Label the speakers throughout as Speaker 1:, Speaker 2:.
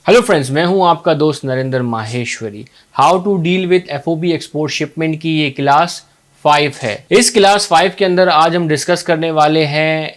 Speaker 1: Hello friends, मैं हूं आपका दोस्त Narendra Maheshwari. How to deal with FOB export shipment की ये क्लास 5 है। इस क्लास 5 के अंदर आज हम डिस्कस करने वाले हैं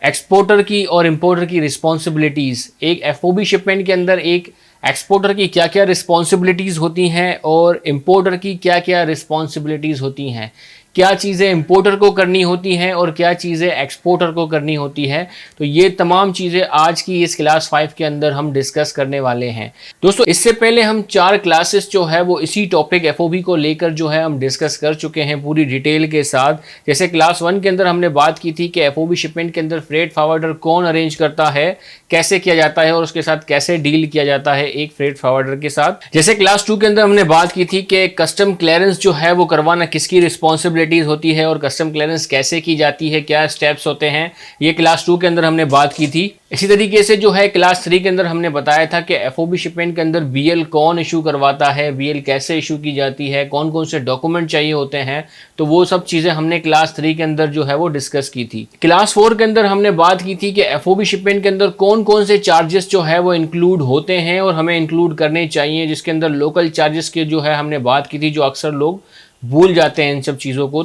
Speaker 1: एक्सपोर्टर की और इंपोर्टर की रिस्पॉन्सिबिलिटीज। एक एफओबी शिपमेंट के अंदर एक एक्सपोर्टर की क्या क्या रिस्पॉन्सिबिलिटीज होती हैं और इंपोर्टर की क्या क्या रिस्पॉन्सिबिलिटीज होती हैं, क्या चीज़ें इंपोर्टर को करनी होती हैं और क्या चीज़ें एक्सपोर्टर को करनी होती हैं। तो ये तमाम चीज़ें आज की इस क्लास 5 के अंदर हम डिस्कस करने वाले हैं। दोस्तों, इससे पहले हम 4 क्लासेस जो है वो इसी टॉपिक एफओबी को लेकर जो है हम डिस्कस कर चुके हैं पूरी डिटेल के साथ। जैसे क्लास 1 के अंदर हमने बात की थी कि एफओबी शिपमेंट के अंदर फ्रेट फॉरवर्डर कौन अरेंज करता है, कैसे किया जाता है और उसके साथ कैसे डील किया जाता है एक फ्रेट फॉरवर्डर के साथ। जैसे क्लास 2 के अंदर हमने बात की थी कि कस्टम क्लियरेंस जो है वो करवाना किसकी रिस्पॉन्सिबिलिटीज होती है और कस्टम क्लियरेंस कैसे की जाती है, क्या स्टेप्स होते हैं, ये क्लास 2 के अंदर हमने बात की थी। इसी तरीके से जो है क्लास 3 के अंदर हमने बताया था कि एफओबी शिपमेंट के अंदर बीएल कौन इशू करवाता है, बीएल कैसे इशू की जाती है, कौन कौन से डॉक्यूमेंट चाहिए होते हैं। तो वो सब चीजें हमने क्लास 3 के अंदर जो है वो डिस्कस की थी। क्लास 4 के अंदर हमने बात की थी कि एफओबी शिपमेंट के अंदर कौन कौन से चार्जेस जो है वो इंक्लूड होते हैं और हमें इंक्लूड करने चाहिए, जिसके अंदर लोकल चार्जेस के जो है हमने बात की थी, जो अक्सर लोग भूल जाते हैं इन सब चीज़ों को।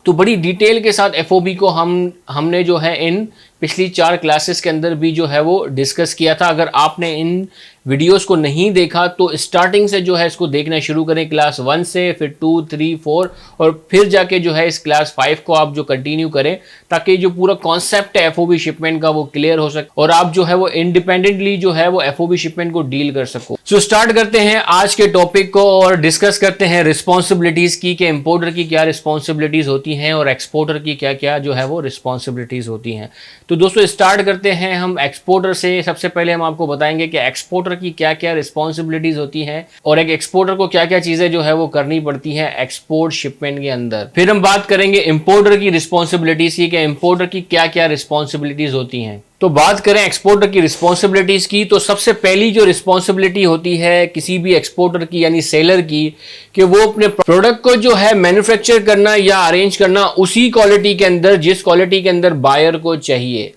Speaker 1: तो बड़ी डिटेल के साथ एफओबी को हमने जो है इन पिछली 4 क्लासेस के अंदर भी जो है वो डिस्कस किया था। अगर आपने इन वीडियोस को नहीं देखा तो स्टार्टिंग से जो है इसको देखना शुरू करें, क्लास 1 से, फिर 2, 3, 4 और फिर जाके जो है इस क्लास 5 को आप जो कंटिन्यू करें, ताकि जो पूरा कॉन्सेप्ट है एफओबी शिपमेंट का वो क्लियर हो सके और आप जो है वो इंडिपेंडेंटली जो है वो एफओबी शिपमेंट को डील कर सको। सो स्टार्ट करते हैं आज के टॉपिक को और डिस्कस करते हैं रिस्पॉन्सिबिलिटीज की, कि इंपोर्टर की क्या रिस्पॉन्सिबिलिटीज होती हैं और एक्सपोर्टर की क्या क्या जो है वो रिस्पॉन्सिबिलिटीज होती हैं। तो दोस्तों, स्टार्ट करते हैं हम एक्सपोर्टर से। सबसे पहले हम आपको बताएंगे कि एक्सपोर्टर की क्या क्या रिस्पॉन्सिबिलिटीज होती हैं और एक एक्सपोर्टर को क्या क्या चीजें जो है वो करनी पड़ती हैं एक्सपोर्ट शिपमेंट के अंदर। फिर हम बात करेंगे इंपोर्टर की रिस्पॉन्सिबिलिटीज की, कि इंपोर्टर की क्या क्या रिस्पॉन्सिबिलिटीज होती हैं। तो बात करें एक्सपोर्टर की रिस्पॉन्सिबिलिटीज की, तो सबसे पहली जो रिस्पॉन्सिबिलिटी होती है किसी भी एक्सपोर्टर की यानी सेलर की, कि वो अपने प्रोडक्ट को जो है मैन्युफैक्चर करना या अरेंज करना उसी क्वालिटी के अंदर जिस क्वालिटी के अंदर बायर को चाहिए।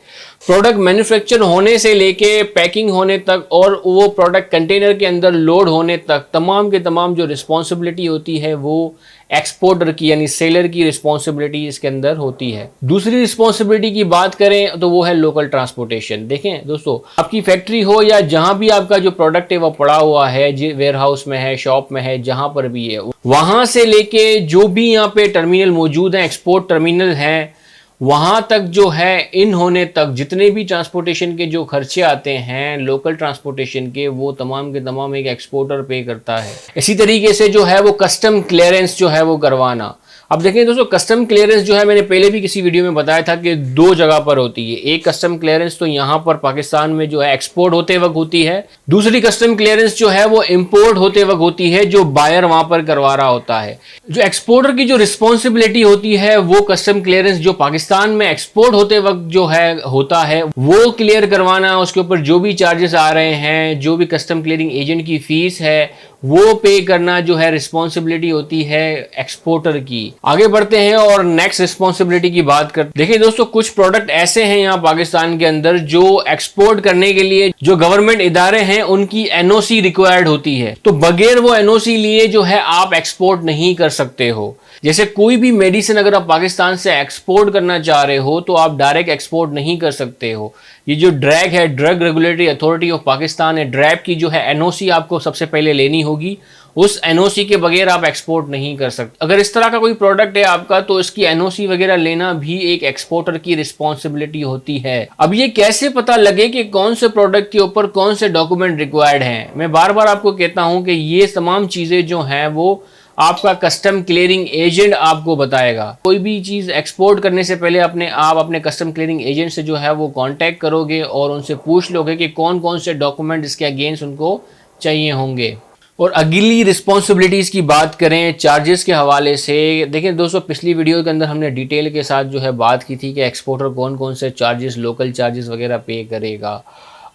Speaker 1: प्रोडक्ट मैन्युफैक्चर होने से लेके पैकिंग होने तक और वो प्रोडक्ट कंटेनर के अंदर लोड होने तक तमाम के तमाम जो रिस्पॉन्सिबिलिटी होती है वो एक्सपोर्टर की यानी सेलर की रिस्पॉन्सिबिलिटी इसके अंदर होती है। दूसरी रिस्पॉन्सिबिलिटी की बात करें तो वो है लोकल ट्रांसपोर्टेशन। देखें दोस्तों, आपकी फैक्ट्री हो या जहां भी आपका जो प्रोडक्ट है वो पड़ा हुआ है, वेयर हाउस में है, शॉप में है, जहां पर भी है, वहां से लेके जो भी यहाँ पे टर्मिनल मौजूद है, एक्सपोर्ट टर्मिनल है, वहां तक जो है इन होने तक जितने भी ट्रांसपोर्टेशन के जो खर्चे आते हैं लोकल ट्रांसपोर्टेशन के, वो तमाम के तमाम एक एक्सपोर्टर पे करता है। इसी तरीके से जो है वो कस्टम क्लियरेंस जो है वो करवाना। अब देखें दोस्तों, कस्टम क्लियरेंस जो है मैंने पहले भी किसी वीडियो में बताया था कि 2 जगह पर होती है। एक कस्टम क्लियरेंस तो यहाँ पर पाकिस्तान में जो है एक्सपोर्ट होते वक्त होती है, दूसरी कस्टम क्लियरेंस जो है वो इंपोर्ट होते वक्त होती है, जो बायर वहां पर करवा रहा होता है। जो एक्सपोर्टर की जो रिस्पॉन्सिबिलिटी होती है वो कस्टम क्लियरेंस जो पाकिस्तान में एक्सपोर्ट होते वक्त जो है होता है वो क्लियर करवाना, उसके ऊपर जो भी चार्जेस आ रहे हैं, जो भी कस्टम क्लियरिंग एजेंट की फीस है वो पे करना जो है रिस्पॉन्सिबिलिटी होती है एक्सपोर्टर की। आगे बढ़ते हैं और नेक्स्ट रिस्पॉन्सिबिलिटी की बात करते हैं। देखिए दोस्तों, कुछ प्रोडक्ट ऐसे हैं यहाँ पाकिस्तान के अंदर जो एक्सपोर्ट करने के लिए जो गवर्नमेंट इदारे हैं उनकी एनओसी रिक्वायर्ड होती है, तो बगैर वो एनओसी लिए जो है आप एक्सपोर्ट नहीं कर सकते हो। जैसे कोई भी मेडिसिन अगर आप पाकिस्तान से एक्सपोर्ट करना चाह रहे हो तो आप डायरेक्ट एक्सपोर्ट नहीं कर सकते हो। ये जो ड्रैग है, drug regulatory authority of Pakistan है, ड्रैब की जो है एनओसी आपको सबसे पहले लेनी होगी। उस एनओसी के बगैर आप एक्सपोर्ट नहीं कर सकते। अगर इस तरह का कोई प्रोडक्ट है आपका तो इसकी एनओसी वगैरह लेना भी एक एक्सपोर्टर की रिस्पॉन्सिबिलिटी होती है। अब ये कैसे पता लगे कि कौन से प्रोडक्ट के ऊपर कौन से डॉक्यूमेंट रिक्वायर्ड हैं? मैं बार बार आपको कहता हूं कि ये तमाम चीजें जो हैं वो आपका कस्टम क्लियरिंग एजेंट आपको बताएगा। कोई भी चीज़ एक्सपोर्ट करने से पहले आप अपने कस्टम क्लियरिंग एजेंट से जो है वो कांटेक्ट करोगे और उनसे पूछ लोगे कि कौन कौन से डॉक्यूमेंट इसके अगेंस्ट उनको चाहिए होंगे। और अगली रिस्पॉन्सिबिलिटीज़ की बात करें चार्जेस के हवाले से, देखिए दोस्तों, पिछली वीडियो के अंदर हमने डिटेल के साथ जो है बात की थी कि एक्सपोर्टर कौन कौन से चार्जेस, लोकल चार्जेस वगैरह पे करेगा।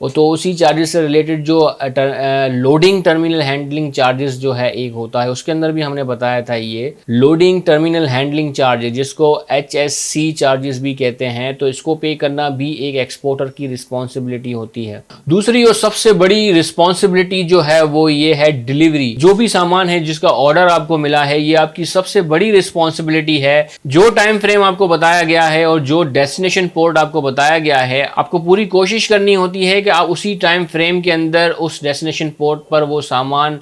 Speaker 1: तो उसी चार्जेस से रिलेटेड जो लोडिंग टर्मिनल हैंडलिंग चार्जेस जो है एक होता है, उसके अंदर भी हमने बताया था ये लोडिंग टर्मिनल हैंडलिंग चार्जेस, जिसको HSC चार्जेस भी कहते हैं, तो इसको पे करना भी एक एक्सपोर्टर की रिस्पॉन्सिबिलिटी होती है। दूसरी और सबसे बड़ी रिस्पॉन्सिबिलिटी जो है वो ये है डिलीवरी। जो भी सामान है जिसका ऑर्डर आपको मिला है, ये आपकी सबसे बड़ी रिस्पॉन्सिबिलिटी है। जो टाइम फ्रेम आपको बताया गया है और जो डेस्टिनेशन पोर्ट आपको बताया गया है, आपको पूरी कोशिश करनी होती है कि आप उसी टाइम फ्रेम के अंदर उस डेस्टिनेशन पोर्ट पर वो सामान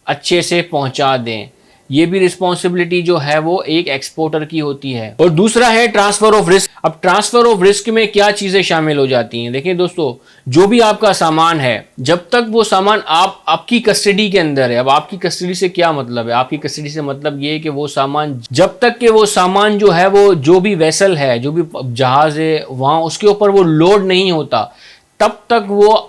Speaker 1: अच्छे से पहुंचा दें। ये भी रिस्पॉन्सिबिलिटी जो है वो एक एक्सपोर्टर की होती है। और दूसरा है ट्रांसफर ऑफ रिस्क। अब ट्रांसफर ऑफ रिस्क में क्या चीजें शामिल हो जाती हैं? देखिए दोस्तों, जो भी आपका सामान है, जब तक वो सामान आपकी कस्टडी के अंदर है। अब आपकी कस्टडी से क्या मतलब है? आपकी कस्टडी से मतलब ये है कि वो सामान, जब तक कि वो सामान जो है वो जो भी वेसल है, जो भी जहाज है वहां, उसके ऊपर वो लोड नहीं होता, तब तक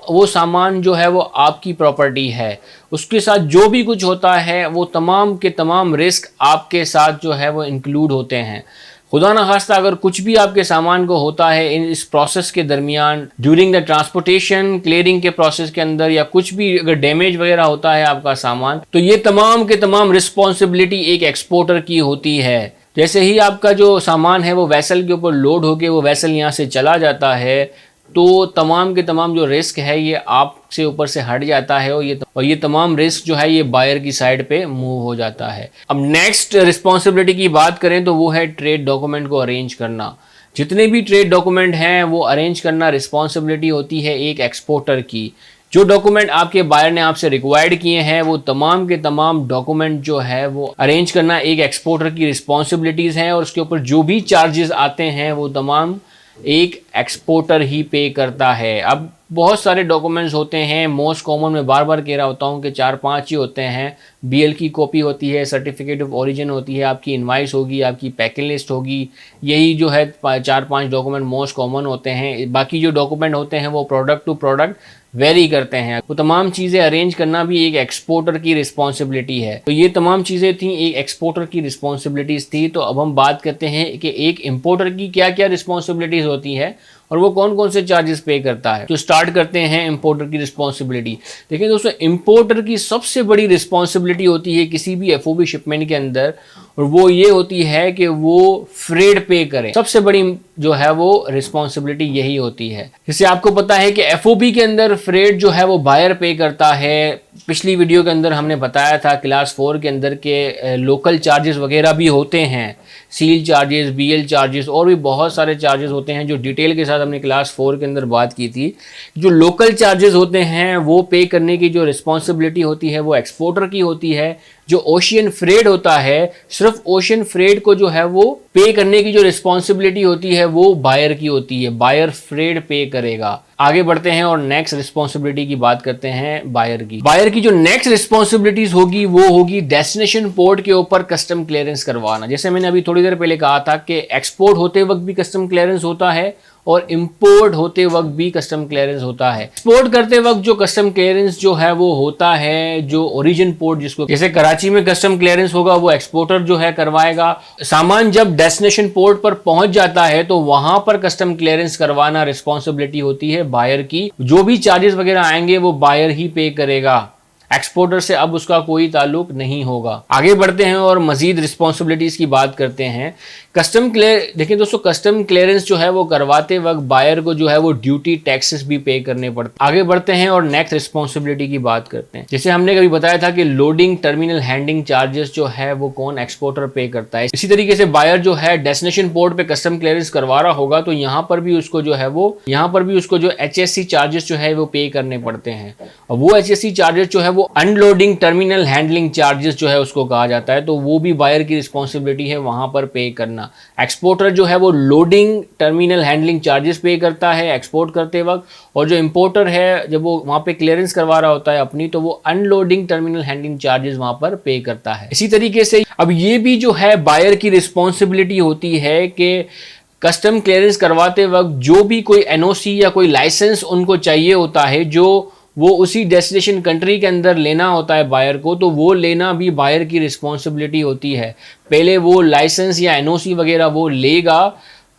Speaker 1: वो सामान जो है वो आपकी प्रॉपर्टी है। उसके साथ जो भी कुछ होता है वो तमाम के तमाम रिस्क आपके साथ जो है वो इंक्लूड होते हैं। खुदा ना खास्ता अगर कुछ भी आपके सामान को होता है इस प्रोसेस के दरमियान, ड्यूरिंग द ट्रांसपोर्टेशन, क्लियरिंग के प्रोसेस के अंदर, या कुछ भी अगर डैमेज वगैरह होता है आपका सामान, तो ये तमाम के तमाम रिस्पॉन्सिबिलिटी एक एक्सपोर्टर की होती है। जैसे ही आपका जो सामान है वो वेसल के ऊपर लोड होकर वो वेसल यहाँ से चला जाता है, तो तमाम के तमाम जो रिस्क है ये आपसे ऊपर से हट जाता है, और ये तमाम रिस्क जो है ये बायर की साइड पे मूव हो जाता है। अब नेक्स्ट रिस्पॉन्सिबिलिटी की बात करें तो वो है ट्रेड डॉक्यूमेंट को अरेंज करना। जितने भी ट्रेड डॉक्यूमेंट हैं वो अरेंज करना रिस्पॉन्सिबिलिटी होती है एक एक्सपोर्टर की। जो डॉक्यूमेंट आपके बायर ने आपसे रिक्वायर्ड किए हैं वो तमाम के तमाम डॉक्यूमेंट जो है वो अरेंज करना एक एक्सपोर्टर की रिस्पॉन्सिबिलिटीज़ हैं, और उसके ऊपर जो भी चार्जेस आते हैं वो तमाम एक एक्सपोर्टर ही पे करता है। अब बहुत सारे डॉक्यूमेंट्स होते हैं, मोस्ट कॉमन में बार बार कह रहा होता हूँ कि 4-5 ही होते हैं। BL की कॉपी होती है, सर्टिफिकेट ऑफ ओरिजिन होती है, आपकी इनवाइस होगी, आपकी पैकिंग लिस्ट होगी, यही जो है 4-5 डॉक्यूमेंट मोस्ट कॉमन होते हैं। बाकी जो डॉक्यूमेंट होते हैं वो प्रोडक्ट टू प्रोडक्ट वेरी करते हैं। वो तमाम चीज़ें अरेंज करना भी एक एक्सपोर्टर की रिस्पॉन्सिबिलिटी है। तो ये तमाम चीज़ें थी एक एक्सपोर्टर की रिस्पॉन्सिबिलिटीज़ थी। तो अब हम बात करते हैं कि एक इंपोर्टर की क्या क्या रिस्पॉन्सिबिलिटीज़ होती है और वो कौन कौन से चार्जेस पे करता है। तो स्टार्ट करते हैं इंपोर्टर की रिस्पॉन्सिबिलिटी। देखिए दोस्तों, इंपोर्टर की सबसे बड़ी रिस्पॉन्सिबिलिटी होती है किसी भी FOB शिपमेंट के अंदर, और वो ये होती है कि वो फ्रेड पे करें। सबसे बड़ी जो है वो रिस्पॉन्सिबिलिटी यही होती है। जैसे आपको पता है कि FOB के अंदर फ्रेड जो है वो बायर पे करता है। पिछली वीडियो के अंदर हमने बताया था क्लास 4 के अंदर के लोकल चार्जेस वगैरह भी होते हैं, सील चार्जेस, BL चार्जेस, और भी बहुत सारे चार्जेस होते हैं जो डिटेल के साथ हमने क्लास 4 के अंदर बात की थी। जो लोकल चार्जेस होते हैं वो पे करने की जो रिस्पॉन्सिबिलिटी होती है वो एक्सपोर्टर की होती है। जो ओशियन फ्रेड होता है, सिर्फ ओशियन फ्रेड को जो है वो पे करने की जो रिस्पॉन्सिबिलिटी होती है वो बायर की होती है। बायर फ्रेड पे करेगा। आगे बढ़ते हैं और नेक्स्ट रिस्पॉन्सिबिलिटी की बात करते हैं बायर की। बायर की जो नेक्स्ट रिस्पॉन्सिबिलिटीज होगी वो होगी डेस्टिनेशन पोर्ट के ऊपर कस्टम क्लियरेंस करवाना। जैसे मैंने अभी थोड़ी देर पहले कहा था कि एक्सपोर्ट होते वक्त भी कस्टम क्लियरेंस होता है और इंपोर्ट होते वक्त भी कस्टम क्लियरेंस होता है। एक्सपोर्ट करते वक्त जो कस्टम क्लियरेंस जो है वो होता है जो ओरिजिन पोर्ट, जिसको जैसे कराची में कस्टम क्लियरेंस होगा वो एक्सपोर्टर जो है करवाएगा। सामान जब डेस्टिनेशन पोर्ट पर पहुंच जाता है तो वहां पर कस्टम क्लियरेंस करवाना रिस्पॉन्सिबिलिटी होती है बायर की। जो भी चार्जेस वगैरह आएंगे वो बायर ही पे करेगा, एक्सपोर्टर से अब उसका कोई ताल्लुक नहीं होगा। आगे बढ़ते हैं और मजीद रिस्पॉन्सिबिलिटीज की बात करते हैं। कस्टम क्लियर, देखिए दोस्तों, कस्टम क्लियरेंस जो है वो करवाते वक्त बायर को जो है वो ड्यूटी टैक्सेस भी पे करने पड़ते हैं। आगे बढ़ते हैं और नेक्स्ट रिस्पॉन्सिबिलिटी की बात करते हैं। जैसे हमने कभी बताया था कि लोडिंग टर्मिनल हैंडलिंग चार्जेस जो है वो कौन, एक्सपोर्टर पे करता है। इसी तरीके से बायर जो है डेस्टिनेशन पोर्ट पे कस्टम क्लियरेंस करवा रहा होगा तो यहाँ पर भी उसको जो है वो HSC चार्जेस जो है वो पे करने पड़ते हैं। और वो HSC चार्जेस जो है वो अनलोडिंग टर्मिनल हैंडलिंग चार्जेस जो है उसको कहा जाता है। तो वो भी बायर की रिस्पॉन्सिबिलिटी है वहां पर पे करना। एक्सपोर्टर जो है वो लोडिंग टर्मिनल हैंडलिंग चार्जेस पे करता है एक्सपोर्ट करते वक्त, और जो इंपोर्टर है जब वो वहां पे क्लियरेंस करवा रहा होता है अपनी, तो वो अनलोडिंग टर्मिनल हैंडलिंग चार्जेस वहां पर पे करता है। इसी तरीके से अब ये भी जो है बायर की रिस्पॉन्सिबिलिटी होती है कि कस्टम क्लियरेंस करवाते वक्त जो भी कोई NOC या कोई लाइसेंस उनको चाहिए होता है, जो वो उसी डेस्टिनेशन कंट्री के अंदर लेना होता है बायर को, तो वो लेना भी बायर की रिस्पॉन्सिबिलिटी होती है। पहले वो लाइसेंस या NOC वगैरह वो लेगा,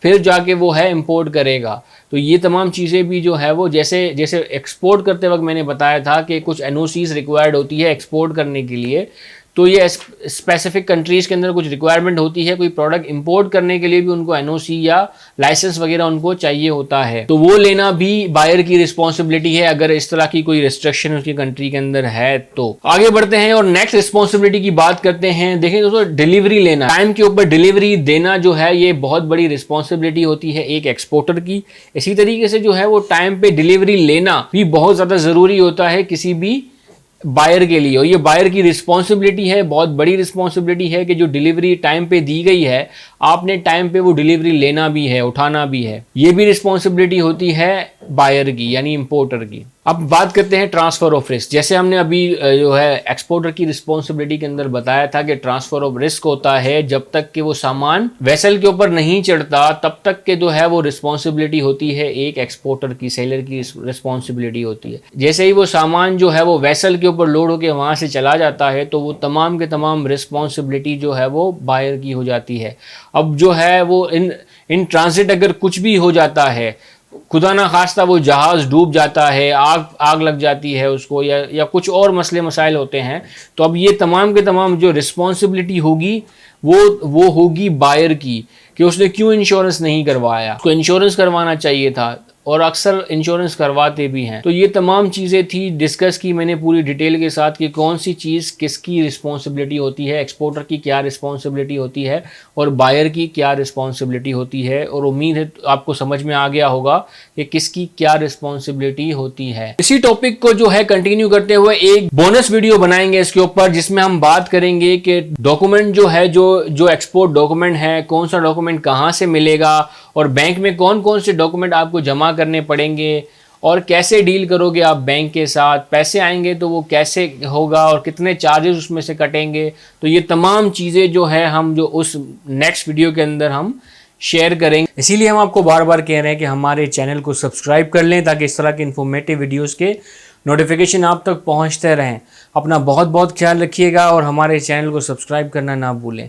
Speaker 1: फिर जाके वो है इंपोर्ट करेगा। तो ये तमाम चीज़ें भी जो है वो जैसे एक्सपोर्ट करते वक्त मैंने बताया था कि कुछ एनओसीज रिक्वायर्ड होती है एक्सपोर्ट करने के लिए, तो ये स्पेसिफिक कंट्रीज़ के अंदर कुछ रिक्वायरमेंट होती है, कोई प्रोडक्ट इंपोर्ट करने के लिए भी उनको एनओसी या लाइसेंस वगैरह उनको चाहिए होता है, तो वो लेना भी बायर की रिस्पॉन्सिबिलिटी है अगर इस तरह की कोई रिस्ट्रिक्शन उसकी कंट्री के अंदर है। तो आगे बढ़ते हैं और नेक्स्ट रिस्पॉन्सिबिलिटी की बात करते हैं। देखें दोस्तों, डिलीवरी लेना, टाइम के ऊपर डिलीवरी देना जो है ये बहुत बड़ी रिस्पॉन्सिबिलिटी होती है एक एक्सपोर्टर की। इसी तरीके से जो है वो टाइम पे डिलीवरी लेना भी बहुत ज़्यादा ज़रूरी होता है किसी भी बायर के लिए, और ये बायर की रिस्पॉन्सिबिलिटी है, बहुत बड़ी रिस्पॉन्सिबिलिटी है कि जो डिलीवरी टाइम पे दी गई है आपने टाइम पे वो डिलीवरी लेना भी है, उठाना भी है। ये भी रिस्पॉन्सिबिलिटी होती है बायर की यानी इंपोर्टर की। अब बात करते हैं ट्रांसफर ऑफ रिस्क। जैसे हमने अभी जो है एक्सपोर्टर की रिस्पॉन्सिबिलिटी के अंदर बताया था कि ट्रांसफर ऑफ रिस्क होता है जब तक कि वो सामान वेसल के ऊपर नहीं चढ़ता तब तक के जो है वो रिस्पॉन्सिबिलिटी होती है एक एक्सपोर्टर की, सेलर की रिस्पॉन्सिबिलिटी होती है। जैसे ही वो सामान जो है वो वेसल के ऊपर लोड होकर वहां से चला जाता है तो वो तमाम के तमाम रिस्पॉन्सिबिलिटी जो है वो बायर की हो जाती है। अब जो है वो इन ट्रांजिट अगर कुछ भी हो जाता है, खुदा ना खास्ता वो जहाज़ डूब जाता है, आग लग जाती है उसको, या कुछ और मसले मसाइल होते हैं, तो अब ये तमाम के तमाम जो रिस्पॉन्सिबिलिटी होगी वो होगी बायर की कि उसने क्यों इंश्योरेंस नहीं करवाया, उसको इंश्योरेंस करवाना चाहिए था और अक्सर इंश्योरेंस करवाते भी हैं। तो ये तमाम चीज़ें थी डिस्कस की मैंने पूरी डिटेल के साथ कि कौन सी चीज़ किसकी रिस्पॉन्सिबिलिटी होती है, एक्सपोर्टर की क्या रिस्पॉन्सिबिलिटी होती है और बायर की क्या रिस्पॉन्सिबिलिटी होती है। और उम्मीद है आपको समझ में आ गया होगा कि किसकी क्या रिस्पॉन्सिबिलिटी होती है। इसी टॉपिक को जो है कंटिन्यू करते हुए एक बोनस वीडियो बनाएंगे इसके ऊपर, जिसमें हम बात करेंगे कि डॉक्यूमेंट जो है जो एक्सपोर्ट डॉक्यूमेंट है, कौन सा डॉक्यूमेंट कहाँ से मिलेगा और बैंक में कौन कौन से डॉक्यूमेंट आपको जमा करने पड़ेंगे और कैसे डील करोगे आप बैंक के साथ, पैसे आएंगे तो वो कैसे होगा और कितने चार्जेस उसमें से कटेंगे। तो ये तमाम चीज़ें जो है हम जो उस नेक्स्ट वीडियो के अंदर हम शेयर करेंगे। इसीलिए हम आपको बार बार कह रहे हैं कि हमारे चैनल को सब्सक्राइब कर लें ताकि इस तरह के इन्फॉर्मेटिव वीडियोज़ के नोटिफिकेशन आप तक पहुँचते रहें। अपना बहुत बहुत ख्याल रखिएगा और हमारे चैनल को सब्सक्राइब करना ना भूलें।